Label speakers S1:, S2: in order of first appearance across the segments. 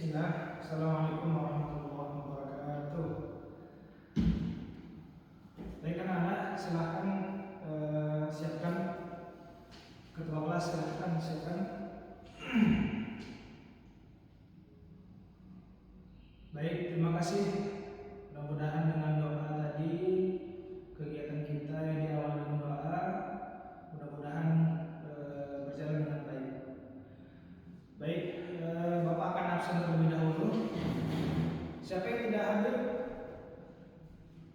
S1: Bismillah. Assalamualaikum warahmatullahi wabarakatuh. Baik anak-anak, silahkan siapkan. Ketua kelas silahkan siapkan. Baik, terima kasih. Mudah-mudahan dengan doa tadi kegiatan kita yang diawali dengan doa mudah-mudahan berjalan dengan baik. Baik, Bapak akan absen terlebih dahulu. Siapa yang tidak hadir?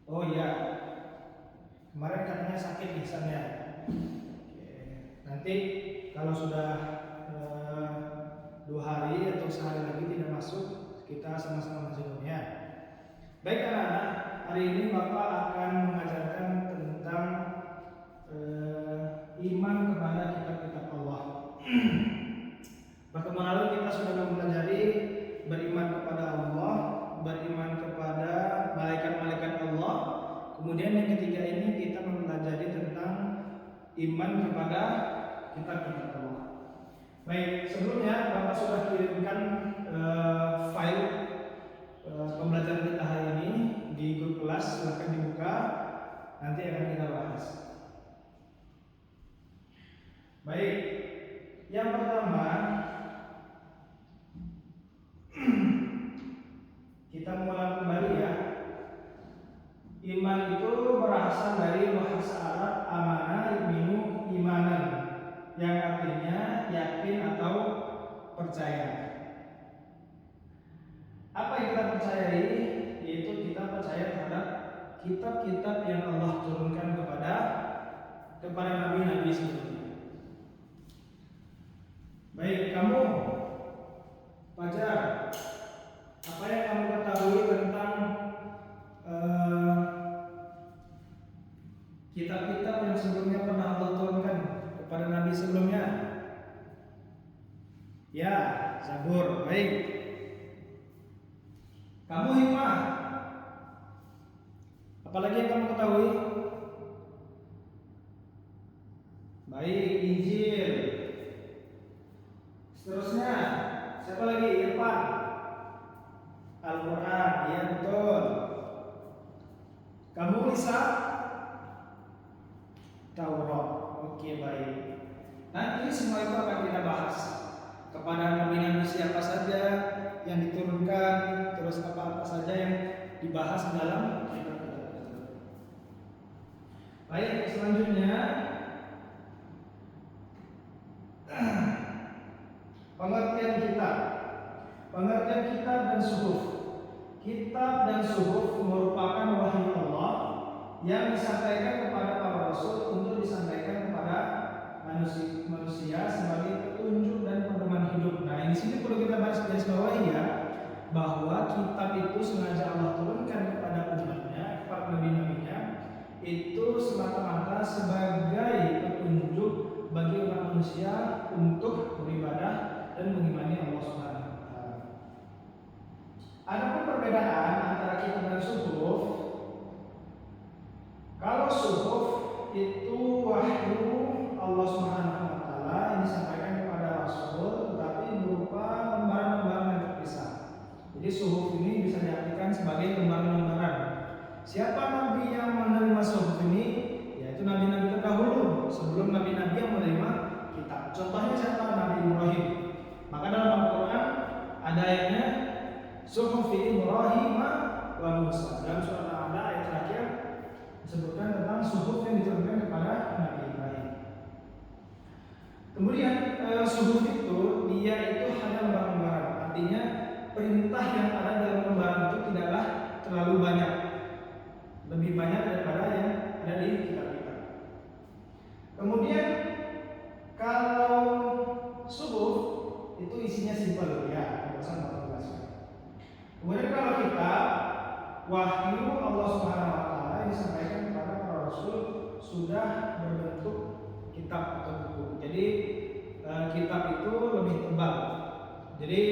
S1: Oh iya, kemarin katanya sakit lisannya. Nanti kalau sudah 2 hari atau sehari lagi tidak masuk, kita sama-sama menjawabnya. Baik anak-anak, hari ini Bapak akan mengajarkan tentang iman kepada kitab-kitab Allah. Pertemuan lalu kita sudah mempelajari beriman kepada Allah, beriman kepada malaikat-malaikat Allah. Kemudian yang ketiga ini kita mempelajari tentang iman kepada kitab-kitab Allah. Baik, sebelumnya Bapak sudah kirimkan file pembelajaran kita hari ini di grup kelas, silahkan dibuka, nanti akan kita bahas. Baik, yang pertama kita mulai kembali ya. Iman itu berasal dari bahasa Arab amanah yu'minu imanan, yang artinya yakin atau percaya. Apa yang kita percayai? Yaitu kita percaya terhadap kitab-kitab yang Allah turunkan kepada nabi-nabi sebelumnya. Baik, kamu Fajar, apa yang kamu ketahui tentang kitab-kitab yang sebelumnya pernah Allah turunkan kepada nabi sebelumnya? Ya, Zabur. Baik. Kamu Hikmah, apalagi yang kamu ketahui? Baik, Injil. Seterusnya, siapa lagi? Irfan. Al-Quran, ya betul. Kamu Lisa? Taurat. Oke, baik. Nanti semua itu akan kita bahas. Kepada nabi-nabi siapa saja yang diturunkan, terus apa-apa saja yang dibahas dalam kitab-kitab itu. Baik, selanjutnya pengertian kitab. Pengertian kitab dan suhuf. Kitab dan suhuf merupakan wahyu Allah yang disampaikan kepada para rasul untuk disampaikan kepada manusia sebagai petunjuk dan pedoman hidup. Nah, di sini perlu kita garis bawahi ya, bahwa kitab itu sengaja Allah turunkan kepada umatnya, kepada nabi-nabinya, itu semata-mata sebagai petunjuk bagi umat manusia untuk beribadah dan mengimani Allah Subhanahu wa taala. Adapun perbedaan antara kitab dan suhuf, kalau suhuf itu wahyu Allah Subhanahu wa taala yang disampaikan kepada Rasul, tetapi berupa lembaran-lembaran yang terpisah. Jadi suhuf ini bisa diartikan sebagai lembaran-lembaran. Siapa nabi yang menerima suhuf ini? Yaitu nabi-nabi terdahulu sebelum nabi-nabi yang menerima kitab. Contohnya siapa? Nabi Ibrahim. Maka dalam Al-Quran ada ayatnya Suhufi Ibrahim wa Musa. Dalam surat Al-A'la ayat terakhir disebutkan tentang suhuf yang diturunkan kepada Nabi Ibrahim. Kemudian suhuf itu dia itu hanya lembaran-lembaran. Artinya perintah yang ada dalam lembaran itu tidaklah terlalu banyak. Lebih banyak daripada yang ada di kitab-kitab. Kemudian kalau suhuf itu isinya simpel ya, bosan banget. Kemudian kalau kita wahyu Allah Subhanahu wa taala yang disampaikan kepada para rasul sudah berbentuk kitab atau buku. Jadi kitab itu lebih tebal. Jadi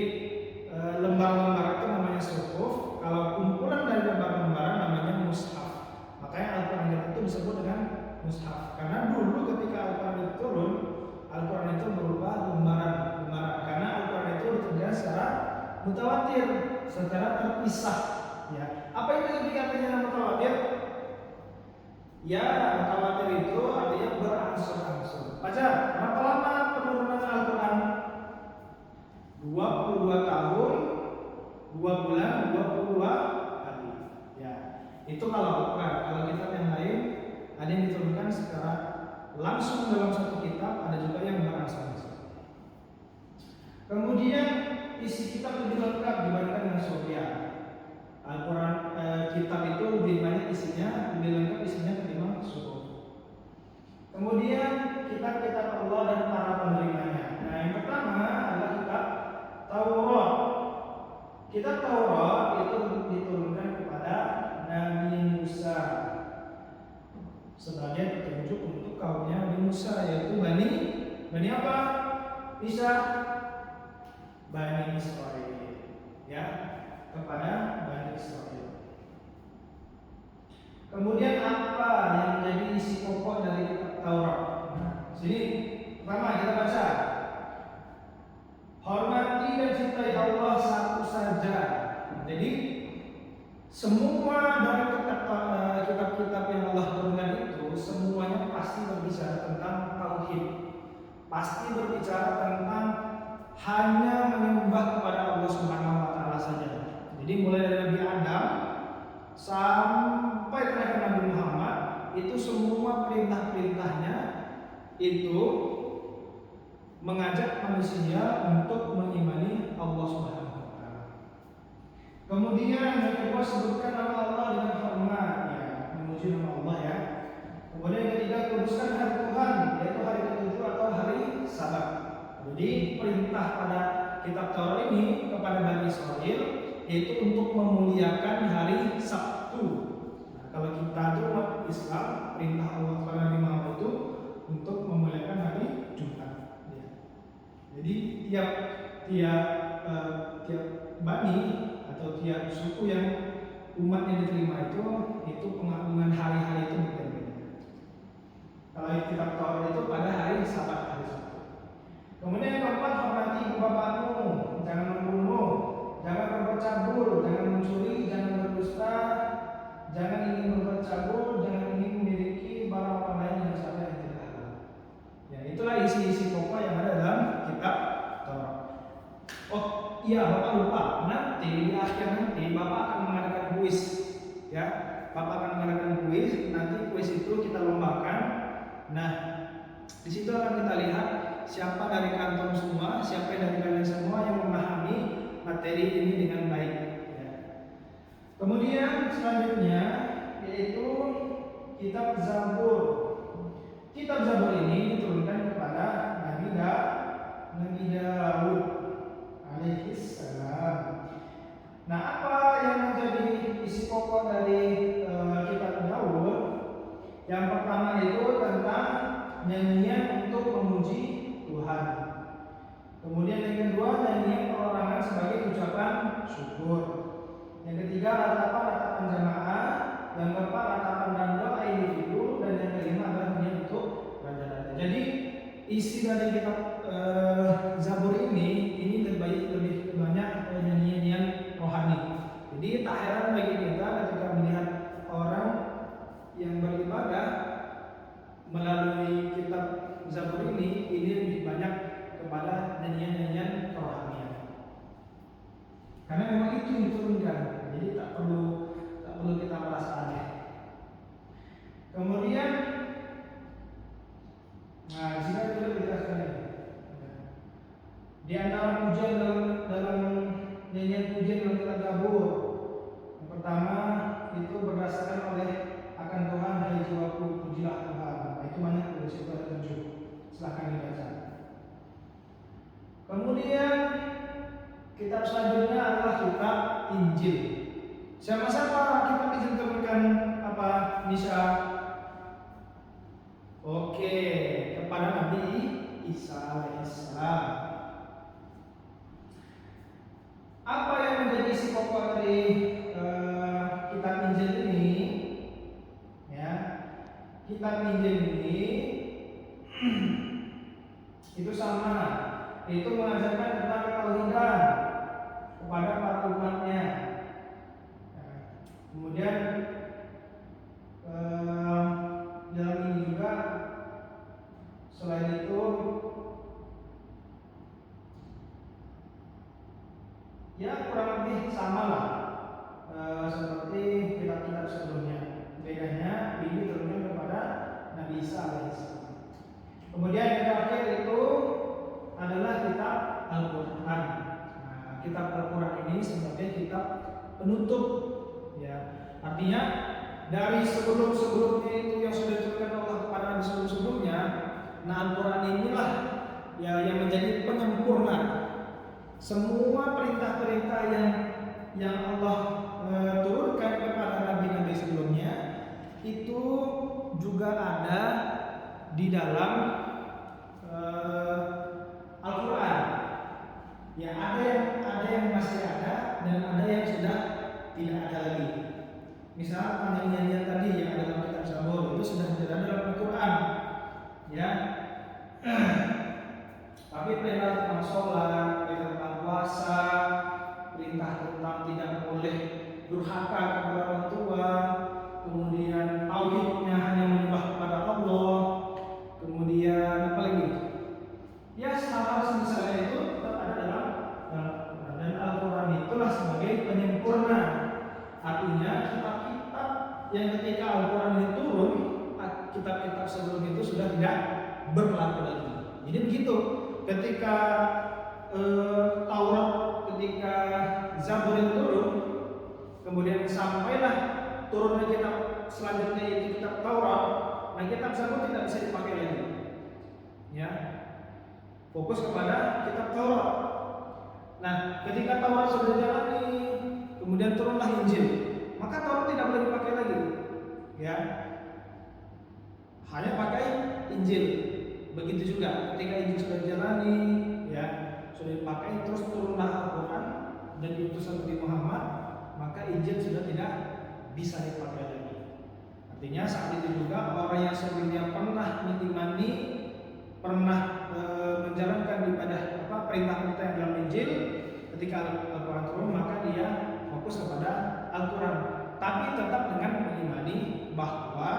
S1: lembar-lembar itu namanya suhuf. Kalau kumpulan dari lembar-lembaran namanya mushaf. Makanya Al-Quran itu disebut dengan mushaf. Karena dulu ketika Al-Quran itu turun, Al-Quran itu berupa lembaran-lembaran. Karena Al-Quran itu diterjemahkan secara mutawatir. secara terpisah. Ya, apa itu lebih artinya mutawatir? Ya, mutawatir itu artinya berangsur-angsur. Baca, berapa lama penurunan Al-Quran? 22 tahun, 2 bulan, 22 hari. Ya, itu kalau Al-Quran. Kalau kitab yang lain ada yang diturunkan secara langsung dalam satu kitab, ada juga yang berangsur-angsur. Kemudian isi kitab lebih lengkap dibandingkan dengan Sofia. Al-Quran kitab itu lebih banyak isinya, lebih lengkap isinya ketimbang suhuf. Kemudian kitab-kitab Allah dan para penerimanya. Nah, yang pertama adalah kitab Taurat. Kitab Taurat itu diturunkan kepada Nabi Musa sebagai petunjuk untuk kaumnya Nabi Musa, yaitu Bani apa? Bisa Bani Israel, ya, kepada Bani Israel. Kemudian apa yang menjadi isi pokok dari kitab Taurat? Nah, sini pertama kita baca, hormati dan cintai Allah satu saja. Jadi semua dari kitab-kitab yang Allah turunkan itu semuanya pasti berbicara tentang tauhid, pasti berbicara tentang hanya menyembah kepada Allah Subhanahu wa taala saja. Jadi mulai dari Nabi Adam sampai terakhir Nabi Muhammad, itu semua perintah-perintahnya itu mengajak manusia untuk mengimani Allah Subhanahu wa taala. Kemudian yang kedua, sebutkan nama Allah dengan hormat, ya, memuji nama Allah, ya. Kemudian yang ketiga, kuduskan hari Tuhan, yaitu hari ketujuh atau hari Sabat. Jadi perintah pada kitab Taurat ini kepada Bani Israel yaitu untuk memuliakan hari Sabtu. Nah, kalau kita itu umat Islam, perintah Allah kepada Nabi Muhammad itu untuk memuliakan hari Jumat. Ya. Jadi tiap bani atau tiap suku yang umat yang diterima itu pengagungan hari-hari itu berbeda. Kalau kitab Taurat itu pada hari Sabat, hari Sabtu. Kemudian yang keempat, hormati ibu bapakmu, jangan membunuh, jangan berbuat cabul, jangan mencuri, jangan berdusta, jangan ingin berbuat cabul, jangan ingin memiliki barang orang lain dengan cara yang tidak halal. Ya, itulah isi-isi pokok yang ada dalam kitab Taurat. Oh iya, Bapak lupa, nanti di akhir nanti Bapak akan mengadakan kuis, ya. Bapak akan mengadakan kuis, nanti kuis itu kita lombakan. Nah, di situ akan kita lihat siapa dari kantor semua, siapa dari kalian semua yang memahami materi ini dengan baik. Ya. Kemudian selanjutnya yaitu kitab Zabur. Kitab Zabur ini diturunkan kepada Nabi Daud alaihissalam. Nah, apa yang menjadi isi pokok dari kitab Daud? Yang pertama itu tentang nyanyian untuk memuji Tuhan. Kemudian yang kedua, nyanyian perorangan sebagai ucapan syukur. Yang ketiga, ratapan jamaah. Yang keempat, ratapan dan doa individu. Dan yang kelima adalah nyanyian untuk raja-raja. Jadi isi dari kitab Zabur ini lebih banyak nyanyian rohani. Jadi tak heran bagi kita ketika melihat orang yang beribadah melalui kitab Zabur ini lebih banyak kepada nyanyian-nyanyian kerohanian. Karena memang itu yang diturunkan, jadi tak perlu kita merasa aneh. Kemudian, nah di sini kita dijelaskan ini. Di antara pujian dalam nyanyian pujian dalam kitab Zabur, yang pertama itu berdasarkan oleh akan Tuhan, hai jiwaku pujilah Tuhan. Nah, itu banyak di situ ada 7. Silahkan dibaca. Kemudian kitab selanjutnya adalah kitab Injil. Siapa kitab Injil turunkan apa? Bisa? Oke, kepada Nabi Isa alaihissalam. Apa yang menjadi isi pokok dari kitab Injil ini? Ya, kitab Injil ini itu sama, itu mengajarkan tentang ketauhidan kepada para umatnya. penutup. Ya, artinya dari sebelum-sebelumnya itu yang sudah diturunkan Allah kepada Nabi sebelum-sebelumnya, nah Al-Quran inilah ya yang menjadi penyempurna semua perintah-perintah yang Allah turunkan kepada nabi-nabi sebelumnya itu juga ada di dalam Al-Quran. Ya ada yang masih ada dan ada yang sudah tidak ada lagi. Misal nyanyian tadi yang ada dalam kitab Zabur itu sudah tidak ada dalam Al-Quran. Ya. Tapi perintah tentang sholat, perintah tentang puasa, perintah tentang tidak boleh durhaka kepada orang tua, kemudian tauhidnya hanya menyembah kepada Allah, kemudian apa lagi? Ya hal-hal semisalnya itu tetap ada dalam Al-Quran, dan Al-Quran itulah sebagai penyempurna. Artinya kitab-kitab yang ketika Al-Quran itu turun, kitab-kitab sebelum itu sudah tidak berlaku lagi. Jadi begitu. Ketika Taurat, ketika Zabur itu turun, kemudian sampailah turunnya kitab selanjutnya itu kitab Taurat. Nah kitab Zabur tidak bisa dipakai lagi. Ya, fokus kepada kitab Taurat. Nah ketika Taurat sudah jalani, kemudian turunlah Injil, maka Taurat tidak boleh dipakai lagi. Ya, hanya pakai Injil. Begitu juga ketika Injil sudah dijalani, ya sudah dipakai, terus turunlah Al-Quran dan diutus Nabi Muhammad, maka Injil sudah tidak bisa dipakai lagi. Artinya saat itu juga orang yang sebelumnya pernah mengimani, pernah menjalankan ibadah perintah-perintah yang dalam Injil, ketika Al-Quran turun maka dia fokus kepada Al-Quran, tapi tetap dengan mengimani bahwa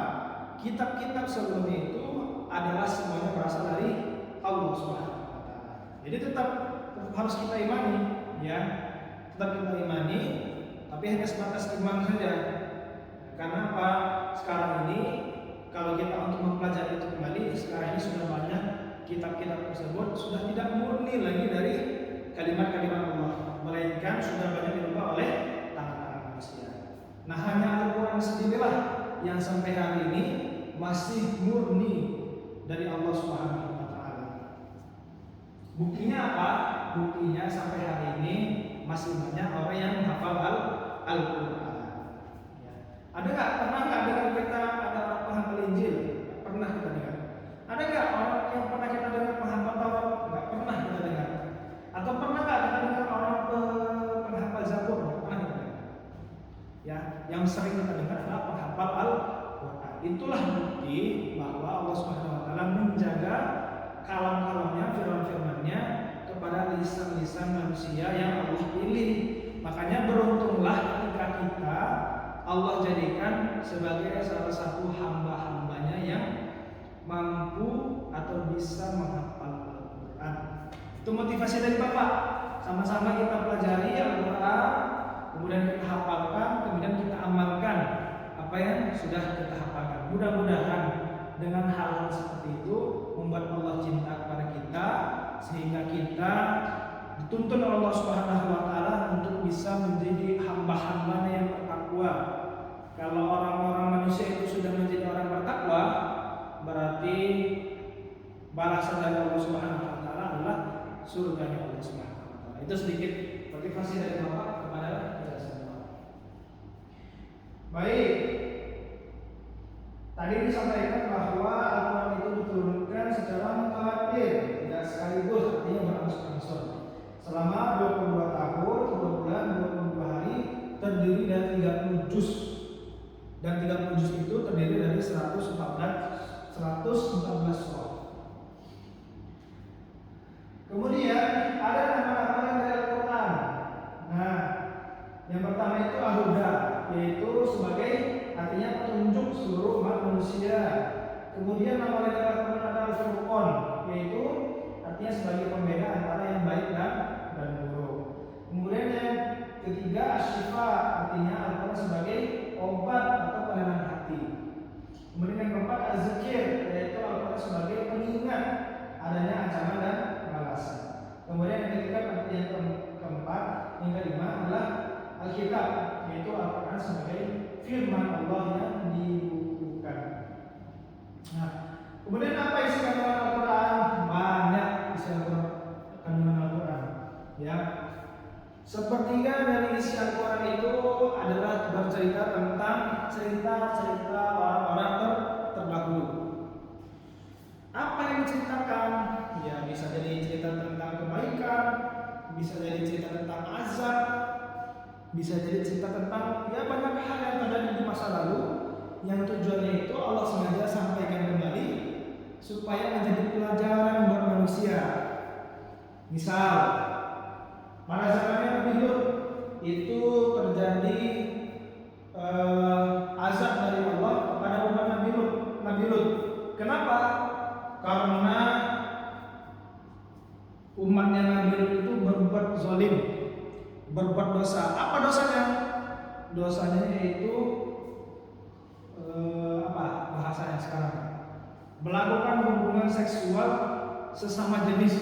S1: kitab-kitab sebelumnya itu adalah semuanya berasal dari Allah Subhanahu wa taala. Jadi tetap harus kita imani, ya. Tetap kita imani, tapi hanya sebatas iman saja. Karena apa? Sekarang ini kalau kita untuk mempelajari itu kembali, sekarang ini sudah banyak kitab-kitab tersebut sudah tidak murni lagi dari kalimat-kalimat Allah, melainkan sudah banyak dirubah oleh tangan-tangan manusia. Nah, hanya Al-Quran sendirilah yang sampai hari ini masih murni dari Allah Subhanahu wa taala. Buktinya apa? Buktinya sampai hari ini masih banyak orang yang menghafal Al-Quran. Ya. Pernah nggak dengar kita ada orang penghafal Injil? Pernah kita dengar. Ada nggak orang yang pernah kita dengar penghafal Taurat? Nggak pernah kita dengar. Atau pernah nggak kita dengar orang penghafal Zabur? Nggak pernah kita dengar. Ya, yang sering kita dengar adalah penghafal Al-Quran. Itulah bukti bahwa Allah Subhanahu wa taala menjaga kalam-kalamnya, firman-firmannya kepada lisan-lisan manusia yang Allah pilih. Makanya beruntunglah ketika kita Allah jadikan sebagai salah satu hamba-hambanya yang mampu atau bisa menghafal Al-Quran. Itu motivasi dari Bapak. Sama-sama kita pelajari Al-Quran, kemudian kita hafalkan, kemudian kita amalkan apa yang sudah kita hafalkan. Mudah-mudahan dengan hal-hal seperti itu membuat Allah cinta kepada kita, sehingga kita dituntun Allah Subhanahu wa taala untuk bisa menjadi hamba-hambanya yang bertakwa. Kalau orang-orang manusia itu sudah menjadi orang bertakwa, berarti balasan dari Allah Subhanahu wa taala adalah surganya Allah Subhanahu wa taala. Itu sedikit motivasi dari Bapak kepada kita semua. Baik. Tadi disampaikan bahwa Al-Quran itu diturunkan secara mutawatir, tidak sekaligus, artinya berangsur-angsur. Selama 22 tahun, 2 bulan, 22 hari, terdiri dari 30 juz. Dan 30 juz itu terdiri dari 114 surah. Kemudian ada nama-nama dari Al-Quran. Nah, yang pertama itu Al-Huda, yaitu sebagai artinya petunjuk seluruh umat manusia. Kemudian nama lain Al-Quran adalah Al-Furqan, yaitu artinya sebagai pembeda antara yang baik dan buruk. Kemudian yang ketiga Asy-Syifa, artinya Al-Quran sebagai obat atau penenang hati. Kemudian yang keempat Az-Zikir, yaitu Al-Quran sebagai pengingat adanya ancaman dan balasan. Kemudian yang ketiga, yang keempat, yang kelima adalah Alkitab, yaitu Al-Quran sebagai firman Allah yang dibukukan. Nah, kemudian apa isi kandungan Al-Quran? Banyak isi kandungan Al-Quran. Ya, sepertiga dari isi Al-Quran itu adalah bercerita tentang cerita-cerita orang-orang terdahulu. Apa yang diceritakan? Ya, bisa jadi cerita tentang kebaikan, bisa jadi cerita tentang azab, bisa jadi cerita tentang ya banyak hal yang terjadi di masa lalu yang tujuannya itu Allah sengaja sampaikan kembali supaya menjadi pelajaran buat manusia. Misal, pada zamannya Nabi Lut itu terjadi azab dari Allah kepada umat Nabi Lut. Kenapa? Karena umatnya Nabi Lut itu berbuat zalim, berbuat dosa. Apa dosanya? Dosanya yaitu bahasa yang sekarang, melakukan hubungan seksual sesama jenis.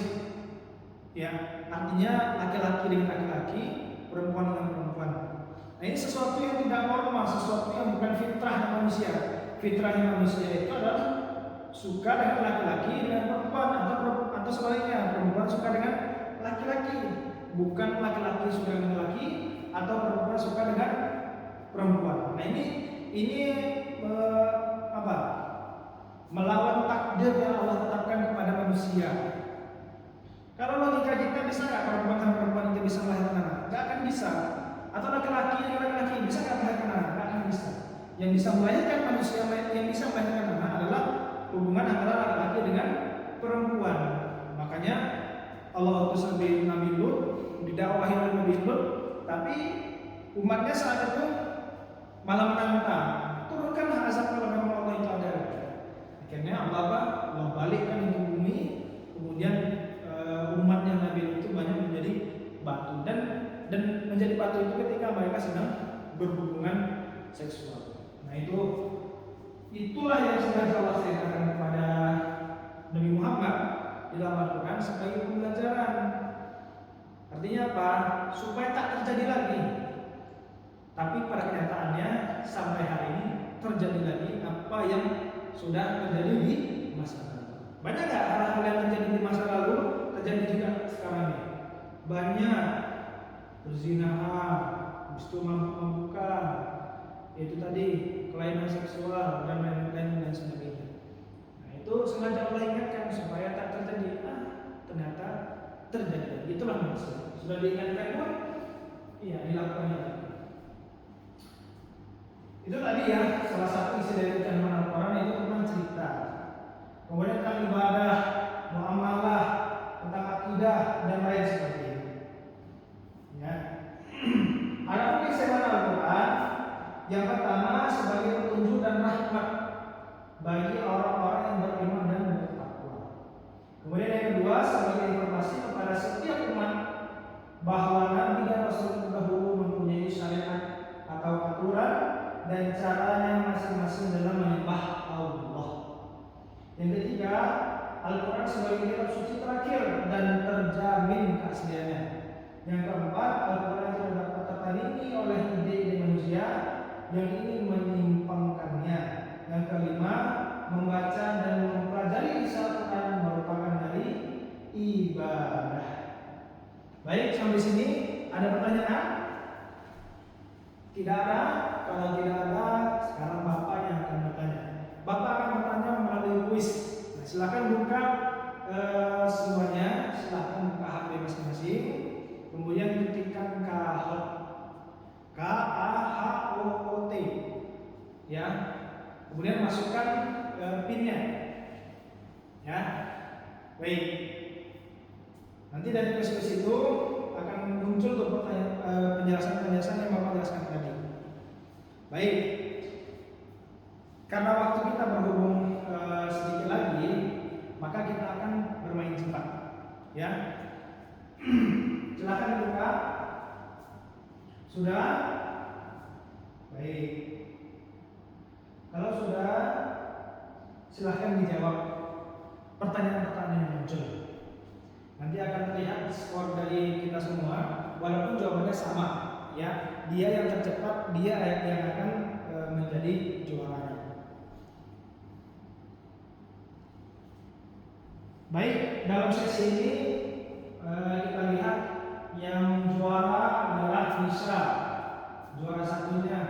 S1: Ya, artinya laki-laki dengan laki-laki, perempuan dengan perempuan. Nah, ini sesuatu yang tidak normal, sesuatu yang bukan fitrah manusia. Fitrahnya manusia itu adalah suka dengan laki-laki dengan perempuan, atau sebaliknya, perempuan suka dengan laki-laki, bukan laki-laki suka dengan laki atau perempuan suka dengan perempuan. Nah, ini melawan takdir yang Allah tetapkan kepada manusia. Kalau logika kita bisa nggak perempuan sama perempuan itu bisa melahirkan anak? Nggak akan bisa. Atau laki-laki dengan laki-laki bisa nggak melahirkan anak? Nggak akan bisa. Yang bisa melahirkan manusia, yang bisa melahirkan anak adalah hubungan antara laki-laki dengan perempuan. Makanya Allah utus Nabi Lut, didakwahi oleh Nabi Lut, tapi umatnya saat itu malah menantang, turunkanlah azab kalau memang Allah itu ada. Akhirnya Allah balikkan itu bumi, kemudian umatnya Nabi Lut itu banyak menjadi batu dan menjadi batu itu ketika mereka sedang berhubungan seksual. Nah, itulah yang sengaja Allah ceritakan kepada Nabi Muhammad di dalam Al-Quran sebagai pembelajaran. Artinya apa? Supaya tak terjadi lagi. Tapi pada kenyataannya sampai hari ini terjadi lagi apa yang sudah terjadi di masa lalu. Banyak nggak hal-hal yang terjadi di masa lalu terjadi juga sekarang ini? Banyak. Perzinahan, habis itu mabuk-mabukan, itu tadi kelainan seksual dan lain-lain dan sebagainya. Nah, itu sengaja Allah ingatkan supaya tak terjadi. Ternyata terjadi. Itulah maksud. Sudah diingatkan pun, iya dilakukannya. Itu tadi ya salah satu isi dari kandungan Al-Quran itu tentang cerita. Kemudian tentang ibadah, muamalah, tentang akidah dan lain sebagainya. Ya. Adapun isi Al-Quran yang pertama sebagai petunjuk dan rahmat bagi orang-orang yang beriman dan bertakwa. Kemudian yang kedua sebagai informasi kepada setiap umat bahwa Nabi dan Rasul terdahulu mempunyai syariat atau aturan dan caranya masing-masing dalam menyembah Allah. Yang ketiga, Al-Quran sebagai kitab suci terakhir dan terjamin keasliannya. Yang keempat, Al-Quran tidak dapat tertandingi oleh ide-ide manusia yang ingin menyimpangkannya. Yang kelima, membaca dan mempelajari isi Al-Quran merupakan dari ibadah. Baik, sampai sini ada pertanyaan? Tidak ada? Kalau tidak ada, sekarang Bapak yang akan bertanya. Bapak akan bertanya melalui kuis. Nah, silakan buka semuanya, silakan buka HP masing-masing. Kemudian ketikkan KAHOOT, ya. Kemudian masukkan pinnya, ya. Baik. Nanti dari kuis itu akan muncul tuh penjelasan-penjelasan yang Bapak jelaskan tadi. Baik. Karena waktu kita berhubung sedikit lagi, maka kita akan bermain cepat, ya. Silakan buka. Sudah? Baik. Kalau sudah, silakan dijawab pertanyaan-pertanyaan yang muncul. Nanti akan terlihat skor dari kita semua, walaupun jawabannya sama, ya, dia yang tercepat, dia yang akan menjadi juara. Baik, dalam sesi ini kita lihat yang juara adalah Nisa, juara satunya,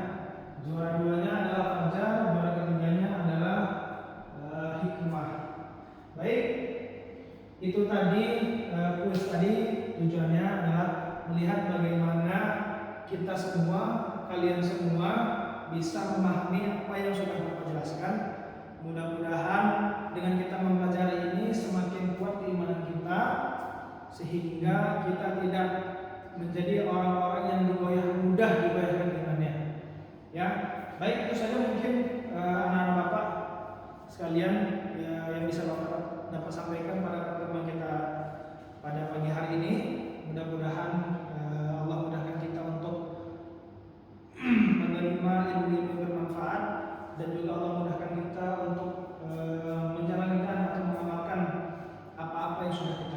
S1: juara duanya adalah Fajar, juara ketiganya adalah Hikmah. Baik, itu tadi kuis tadi tujuannya adalah melihat bagaimana kita semua, kalian semua bisa memahami apa yang sudah Bapak jelaskan. Mudah-mudahan dengan kita mempelajari ini semakin kuat keimanan kita, sehingga kita tidak menjadi orang-orang yang mudah digoyahkan imannya. Ya, baik, itu saja mungkin anak-anak Bapak sekalian yang bisa Bapak dapat sampaikan pada pertemuan kita pada pagi hari ini. Mudah-mudahan Allah mudahkan kita untuk menerima ilmu-ilmu bermanfaat, dan juga Allah mudahkan kita untuk menjalankan atau mengamalkan apa-apa yang sudah kita